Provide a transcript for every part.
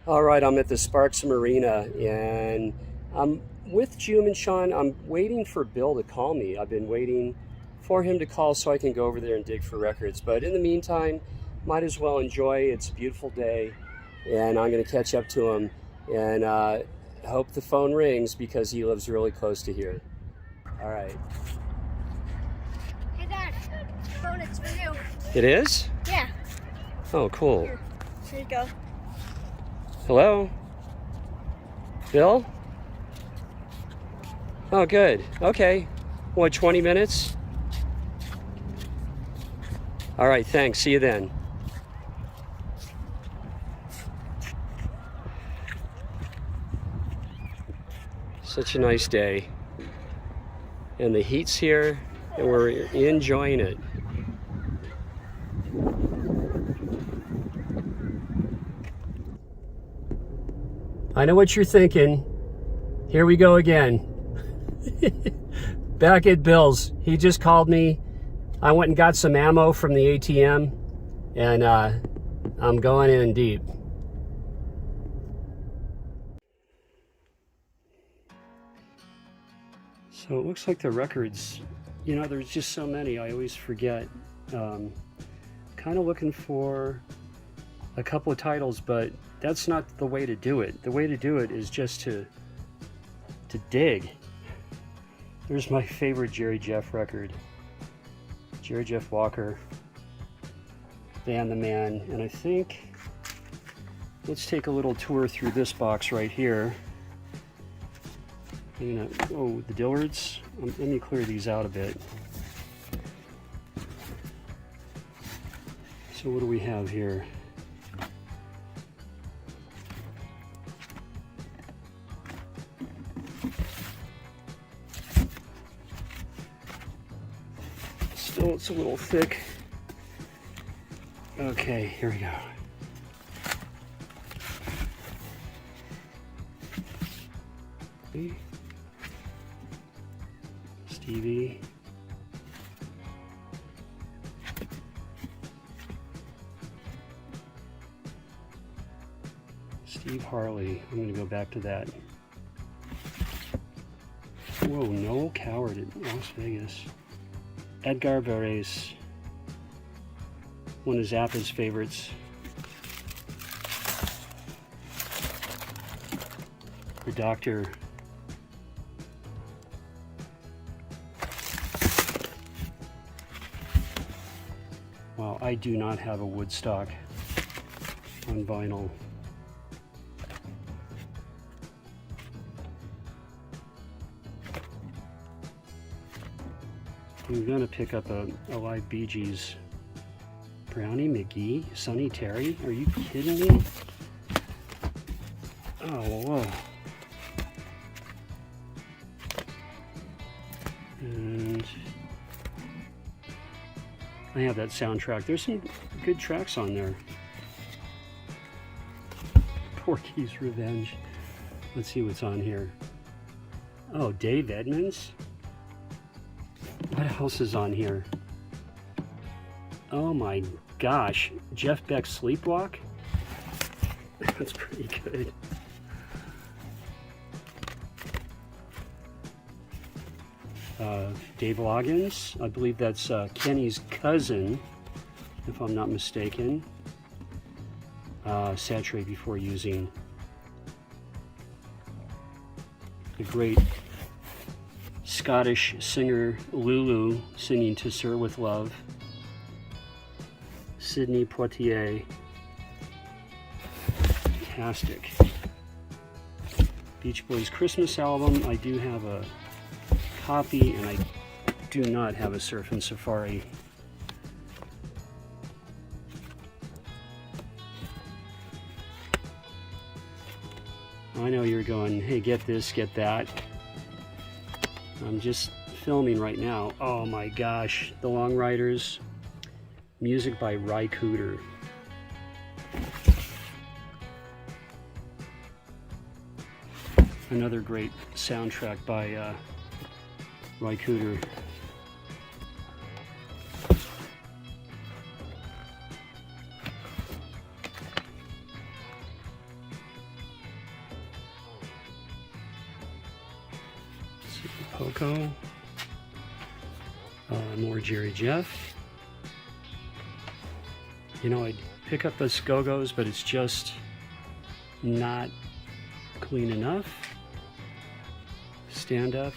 All right, I'm at the Sparks Marina, and I'm with June and Sean. I'm waiting for Bill to call me. I've been waiting for him to call so I can go over there and dig for records. But in the meantime, might as well enjoy. It's a beautiful day, and I'm going to catch up to him and hope the phone rings because he lives really close to here. All right. Hey, Dad. Phone, it's for you. It is? Yeah. Oh, cool. Here you go. Hello? Bill? Oh, good. Okay. What, 20 minutes? All right, thanks. See you then. Such a nice day. And the heat's here, and we're enjoying it. I know what you're thinking. Here we go again. Back at Bill's. He just called me. I went and got some ammo from the ATM, and I'm going in deep. So it looks like the records, you know, there's just so many, I always forget. Kind of looking for a couple of titles, but that's not the way to do it. The way to do it is just to dig. There's my favorite Jerry Jeff record. Jerry Jeff Walker, Van the Man, and I think, let's take a little tour through this box right here. Oh, the Dillards. Let me clear these out a bit. So what do we have here? Still, it's a little thick. Okay, here we go. Stevie. Steve Harley. I'm going to go back to that. Whoa, Noel Coward at Las Vegas. Edgar Varese. One of Zappa's favorites. The Doctor. Wow, I do not have a Woodstock on vinyl. I'm gonna pick up a live Bee Gees. Brownie McGee, Sonny Terry, are you kidding me? Oh, whoa. And I have that soundtrack. There's some good tracks on there. Porky's Revenge. Let's see what's on here. Oh, Dave Edmunds. What else is on here? Oh my gosh. Jeff Beck's Sleepwalk? That's pretty good. Dave Loggins, I believe that's Kenny's cousin, if I'm not mistaken. Saturate Before Using. The great Scottish singer Lulu singing To Sir With Love. Sidney Poitier. Fantastic. Beach Boys Christmas album. I do have a copy, and I do not have a Surfin' Safari. I know you're going, hey, get this, get that. I'm just filming right now. Oh my gosh, The Long Riders. Music by Ry Cooder. Another great soundtrack by Rycooter. Poco. More Jerry Jeff. You know, I'd pick up those Go-Go's, but it's just not clean enough. Stand up.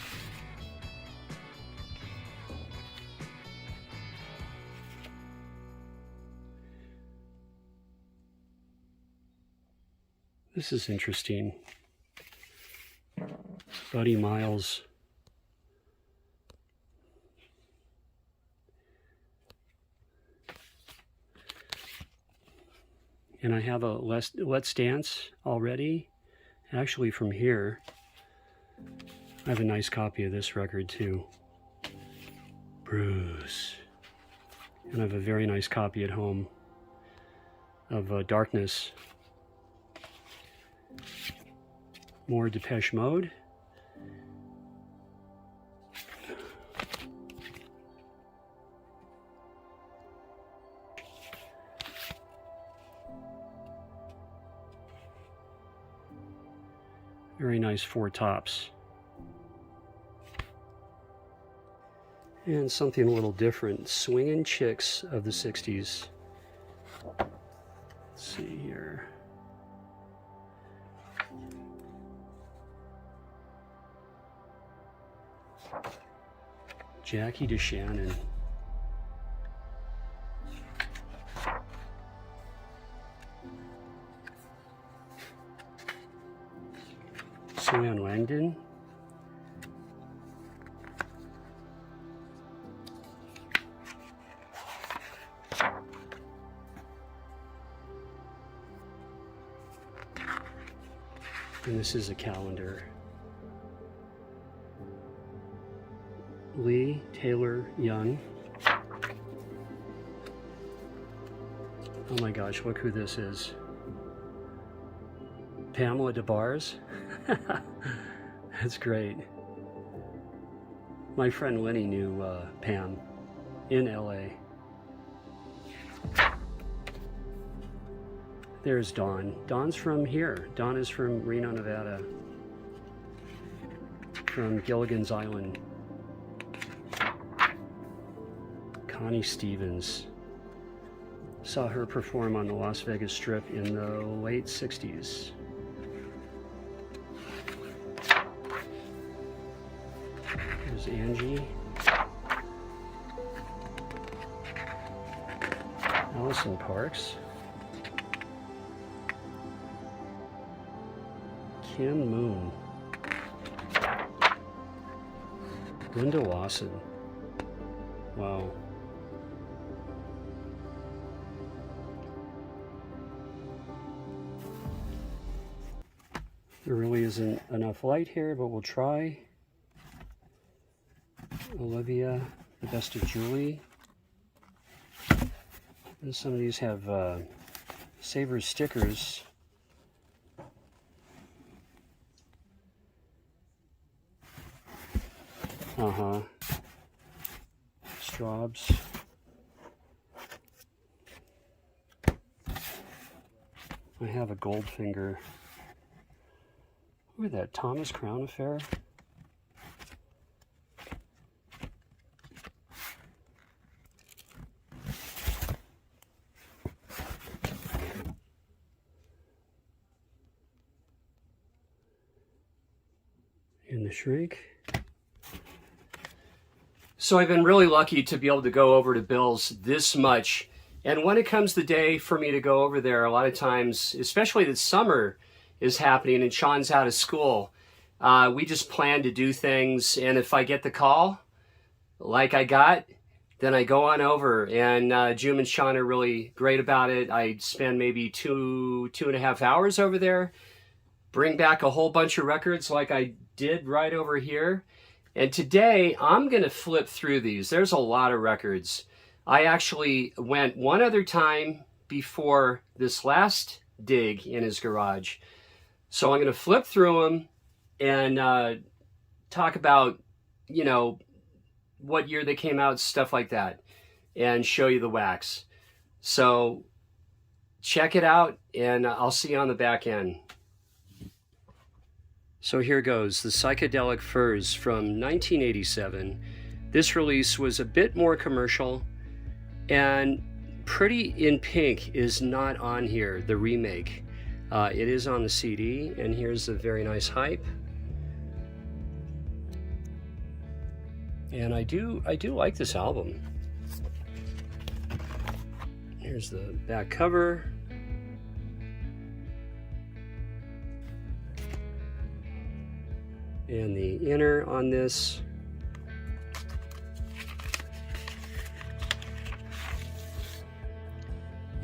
This is interesting. Buddy Miles. And I have a Let's Dance already. Actually, from here, I have a nice copy of this record too. Bruce. And I have a very nice copy at home of Darkness. More Depeche Mode. Very nice Four Tops. And something a little different. Swingin' Chicks of the 60s. Let's see here. Jackie DeShannon. Sue Langdon. And this is a calendar. Lee Taylor Young. Oh my gosh, look who this is. Pamela DeBars. That's great. My friend Lenny knew Pam in LA. There's Dawn. Dawn's from here. Dawn is from Reno, Nevada. From Gilligan's Island. Connie Stevens. Saw her perform on the Las Vegas Strip in the late 60s. There's Angie. Allison Parks. Kim Moon. Linda Lawson. Wow. There really isn't enough light here, but we'll try. Olivia, The Best of Julie. And some of these have Savers stickers. Straubs. I have a Goldfinger. Look at that, Thomas Crown Affair. And the Shrink. So I've been really lucky to be able to go over to Bill's this much. And when it comes the day for me to go over there, a lot of times, especially that summer is happening and Sean's out of school, we just plan to do things. And if I get the call, like I got, then I go on over. And June and Sean are really great about it. I spend maybe two and a half hours over there, bring back a whole bunch of records like I did right over here. And today, I'm going to flip through these. There's a lot of records. I actually went one other time before this last dig in his garage. So I'm going to flip through them and talk about, you know, what year they came out, stuff like that, and show you the wax. So check it out, and I'll see you on the back end. So here goes, the Psychedelic Furs from 1987. This release was a bit more commercial, and Pretty in Pink is not on here, the remake. It is on the CD, and here's the very nice hype. And I do like this album. Here's the back cover. And the inner on this.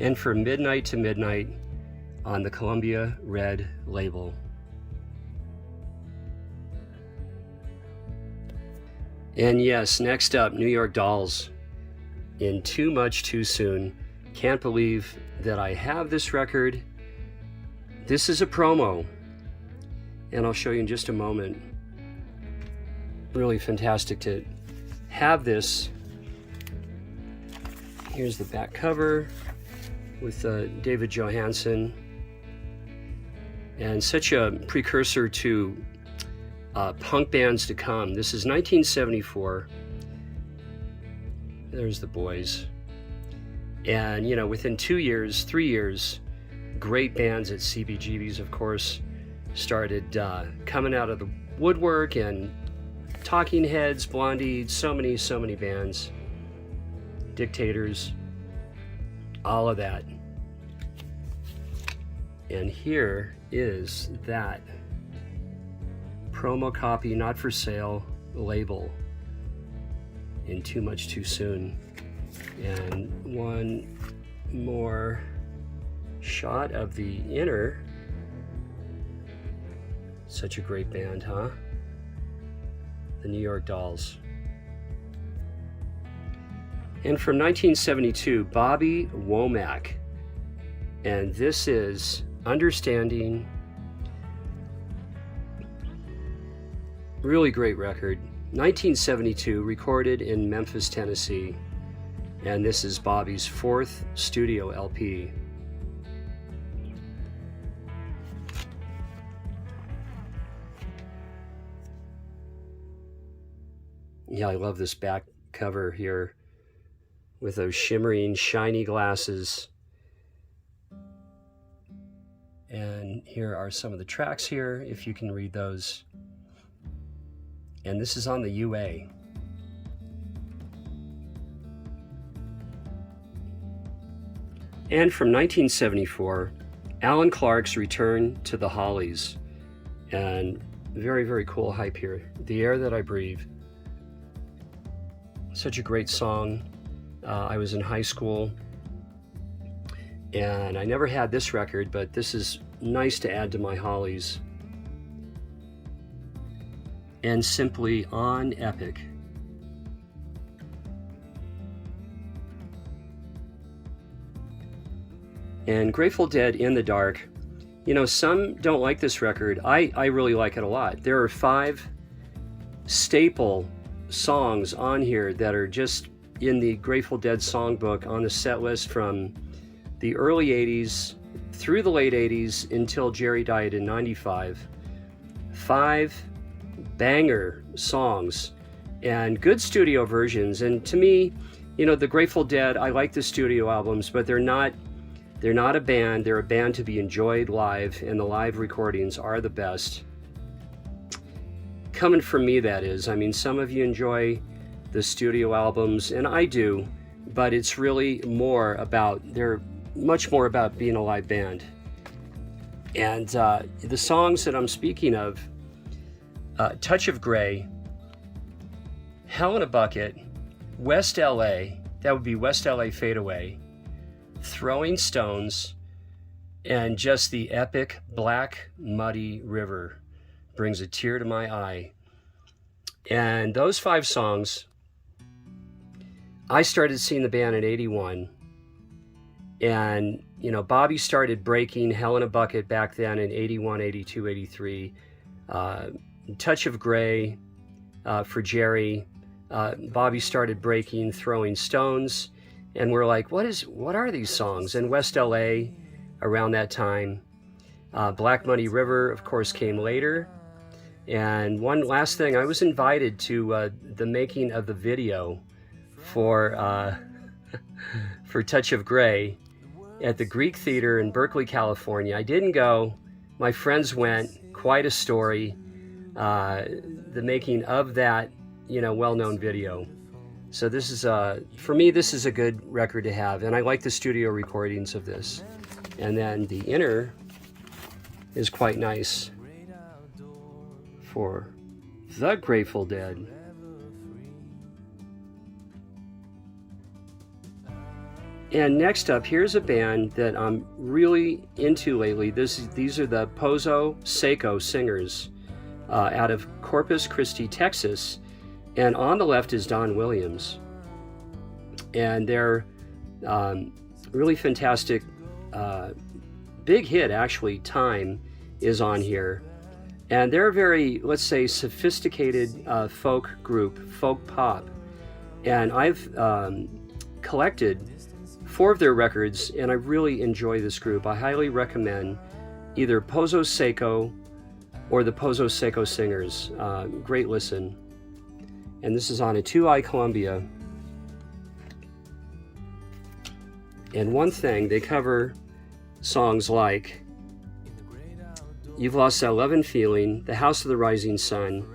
And From Midnight to Midnight on the Columbia Red label. And yes, next up, New York Dolls in Too Much Too Soon. Can't believe that I have this record. This is a promo, and I'll show you in just a moment. Really fantastic to have this. Here's the back cover with David Johansen, and such a precursor to punk bands to come. This is 1974. There's the boys. And, you know, within 3 years, great bands at CBGB's, of course, started coming out of the woodwork, and Talking Heads, Blondie, so many bands, Dictators, all of that. And here is that promo copy, not for sale label in Too Much Too Soon. And one more shot of the inner. Such a great band, huh? The New York Dolls. And from 1972, Bobby Womack. And this is Understanding. Really great record. 1972, recorded in Memphis, Tennessee. And this is Bobby's 4th studio LP. Yeah, I love this back cover here with those shimmering, shiny glasses. And here are some of the tracks here, if you can read those. And this is on the UA. And from 1974, Alan Clark's Return to the Hollies. And very cool hype here. The Air That I Breathe. Such a great song. I was in high school, and I never had this record, but this is nice to add to my Hollies. And Simply on Epic. And Grateful Dead, In the Dark. You know, some don't like this record. I really like it a lot. There are 5 staple songs on here that are just in the Grateful Dead songbook on the set list from the early 80s through the late 80s until Jerry died in 95. 5 banger songs and good studio versions. And to me, you know, the Grateful Dead, I like the studio albums, but they're not a band. They're a band to be enjoyed live, and the live recordings are the best. Coming from me, that is. I mean, some of you enjoy the studio albums, and I do, but it's really they're much more about being a live band. And the songs that I'm speaking of, Touch of Grey, Hell in a Bucket, West LA, that would be West LA Fade Away, Throwing Stones, and just the epic Black Muddy River brings a tear to my eye. And those 5 songs, I started seeing the band in 81. And, you know, Bobby started breaking Hell in a Bucket back then in 81, 82, 83. Touch of Grey for Jerry, Bobby started breaking, throwing stones, and we're like, what are these songs? And West LA around that time. Black Muddy River, of course, came later. And one last thing, I was invited to the making of the video for for Touch of Grey at the Greek Theater in Berkeley, California. I didn't go. My friends went. Quite a story. The making of that, well-known video. So this is, for me, this is a good record to have, and I like the studio recordings of this. And then the inner is quite nice for the Grateful Dead. And next up, here's a band that I'm really into lately. These are the Pozo Seco Singers out of Corpus Christi, Texas. And on the left is Don Williams. And their really fantastic, big hit, actually, Time, is on here. And they're a very, let's say, sophisticated folk group, folk pop. And I've collected 4 of their records, and I really enjoy this group. I highly recommend either Pozo Seco or the Pozo Seco Singers. Great listen. And this is on a 2i Columbia. And one thing, they cover songs like You've Lost That Love and Feeling, The House of the Rising Sun,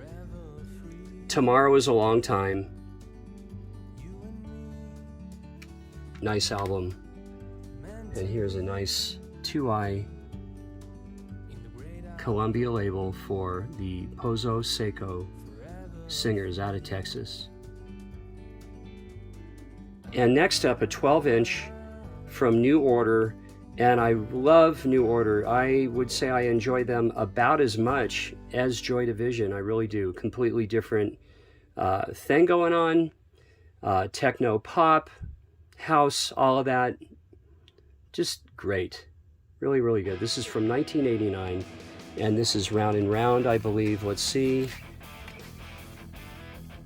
Tomorrow is a Long Time. Nice album. And here's a nice 2i Columbia label for the Pozo Seco Singers out of Texas. And next up, a 12-inch from New Order. And I love New Order. I would say I enjoy them about as much as Joy Division. I really do. Completely different thing going on. Techno pop, house, all of that. Just great. Really, really good. This is from 1989. And this is Round and Round, I believe. Let's see.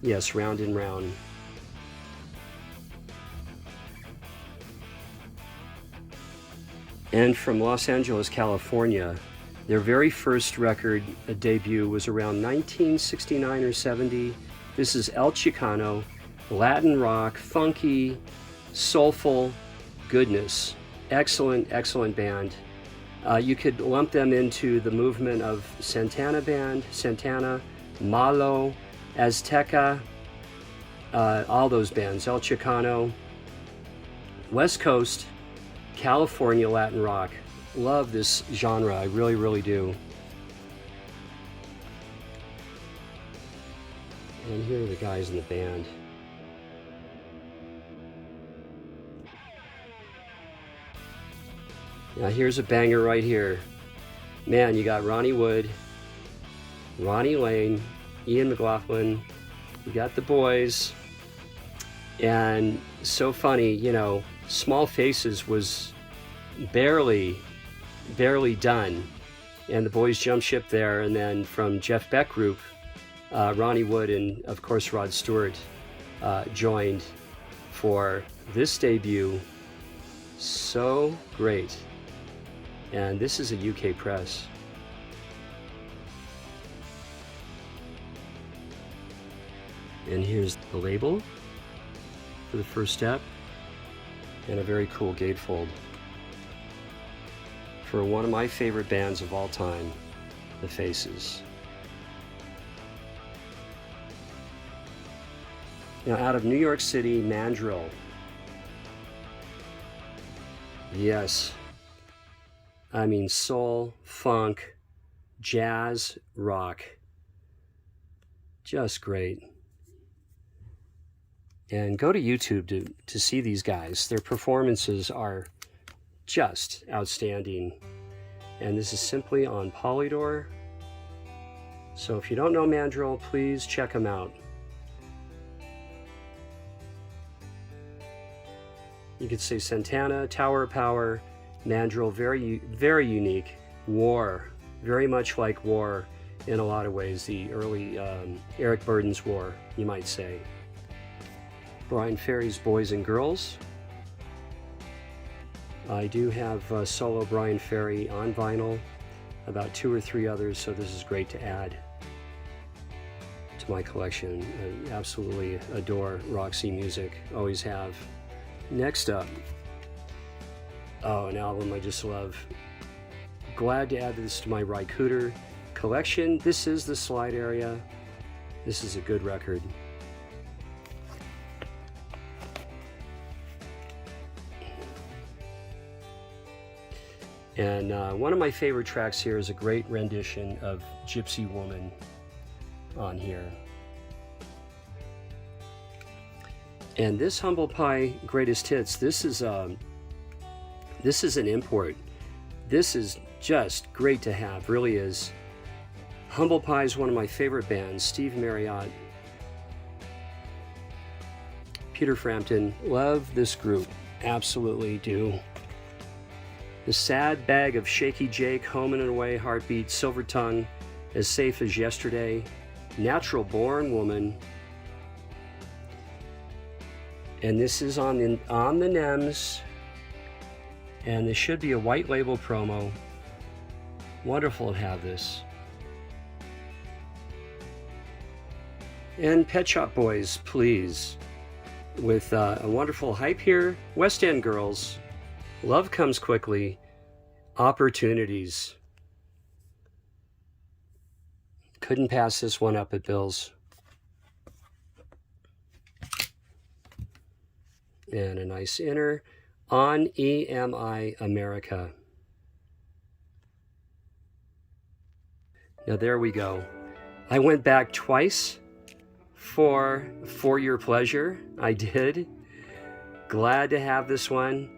Yes, Round and Round. And from Los Angeles, California, their very first record debut was around 1969 or 70. This is El Chicano, Latin rock, funky, soulful goodness. Excellent, excellent band. You could lump them into the movement of Santana Band, Santana, Malo, Azteca, all those bands, El Chicano, West Coast, California Latin rock. Love this genre, I really, really do. And here are the guys in the band. Now here's a banger right here. Man, you got Ronnie Wood, Ronnie Lane, Ian McLaughlin, you got the boys, and so funny, Small Faces was barely done, and the boys jumped ship there, and then from Jeff Beck Group, Ronnie Wood and of course Rod Stewart joined for this debut. So great. And this is a UK press. And here's the label for the first step, and a very cool gatefold for one of my favorite bands of all time, The Faces. Now, out of New York City, Mandrill. Yes. I mean, soul, funk, jazz, rock. Just great. And go to YouTube to see these guys. Their performances are just outstanding. And this is simply on Polydor. So if you don't know Mandrill, please check them out. You could say Santana, Tower of Power, Mandrill, very, very unique. War, very much like War in a lot of ways, the early Eric Burdon's War, you might say. Brian Ferry's Boys and Girls. I do have solo Brian Ferry on vinyl, about 2 or 3 others, so this is great to add to my collection. I absolutely adore Roxy music, always have. Next up, an album I just love. Glad to add this to my Rycooter collection. This is the Slide Area. This is a good record. And one of my favorite tracks here is a great rendition of Gypsy Woman on here. And this Humble Pie Greatest Hits, this is an import. This is just great to have, really is. Humble Pie is one of my favorite bands. Steve Marriott, Peter Frampton, love this group, absolutely do. The Sad Bag of Shaky Jake, Home and Away, Heartbeat, Silver Tongue, As Safe as Yesterday, Natural Born Woman. And this is on the NEMS, and this should be a white label promo. Wonderful to have this. And Pet Shop Boys, Please, with a wonderful hype here. West End Girls, Love Comes Quickly, Opportunities. Couldn't pass this one up at Bill's. And a nice inner on EMI America. Now there we go. I went back twice for your pleasure. I did. Glad to have this one.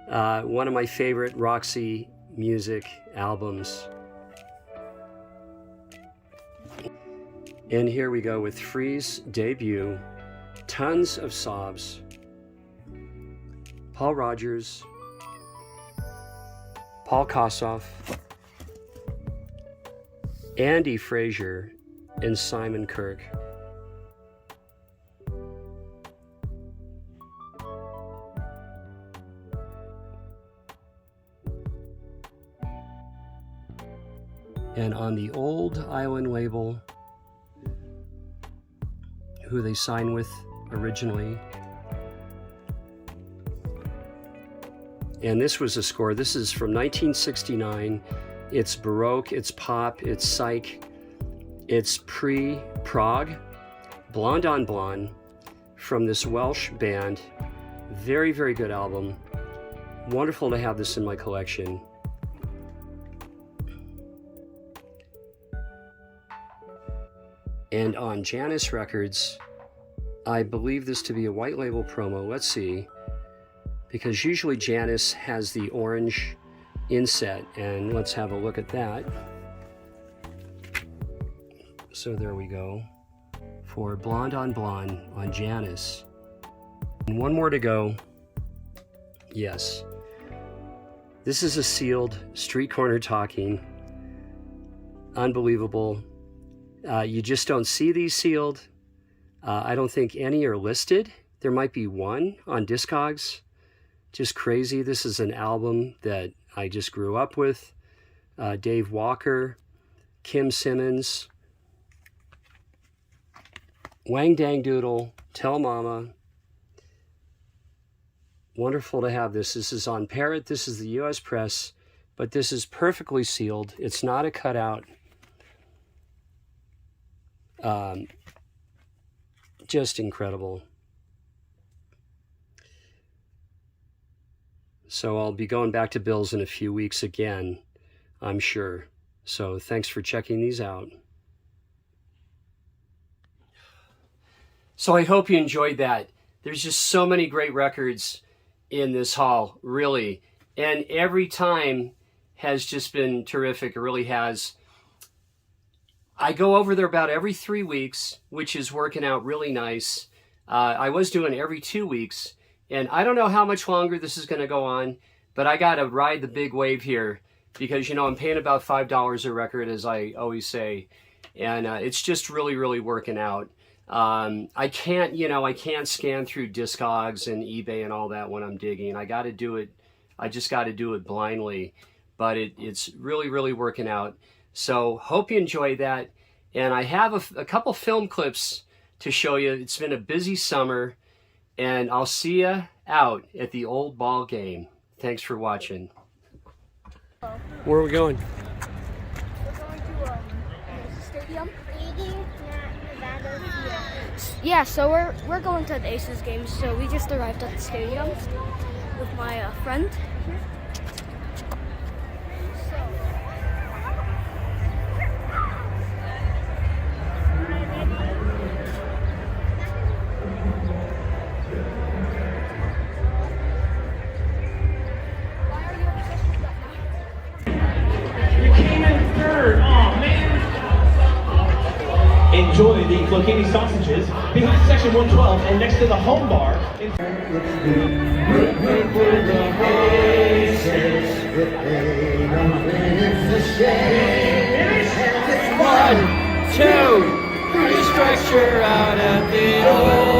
One of my favorite Roxy music albums. And here we go with Free's debut. Tons of sobs. Paul Rogers, Paul Kossoff, Andy Fraser, and Simon Kirke. And on the Old Island label, who they signed with originally. And this was a score. This is from 1969. It's Baroque, it's pop, it's psych, it's pre-prog. Blonde on Blonde from this Welsh band. Very, very good album. Wonderful to have this in my collection. And on Janus Records, I believe this to be a white label promo. Let's see. Because usually Janus has the orange inset, and let's have a look at that. So there we go for Blonde on Blonde on Janus. And one more to go. Yes. This is a sealed Street Corner Talking. Unbelievable. You just don't see these sealed. I don't think any are listed. There might be one on Discogs. Just crazy. This is an album that I just grew up with. Dave Walker, Kim Simmons, Wang Dang Doodle, Tell Mama. Wonderful to have this. This is on Parrot. This is the U.S. press, but this is perfectly sealed. It's not a cutout. Just incredible. So I'll be going back to Bill's in a few weeks again, I'm sure. So thanks for checking these out. So I hope you enjoyed that. There's just so many great records in this haul, really. And every time has just been terrific. It really has. I go over there about every 3 weeks, which is working out really nice. I was doing every 2 weeks. And I don't know how much longer this is going to go on, but I got to ride the big wave here because, you know, I'm paying about $5 a record, as I always say. And it's just really, really working out. I can't, I can't scan through Discogs and eBay and all that when I'm digging. I got to do it. I just got to do it blindly, but it's really, really working out. So hope you enjoy that. And I have a couple film clips to show you. It's been a busy summer, and I'll see you out at the old ball game. Thanks for watching. Where are we going? We're going to the stadium. Yeah, so we're going to the Aces game. So we just arrived at the stadium with my friend. Enjoy the Flokini sausages behind section 112 and next to the home bar. One, two, three strikes, you're out at the old.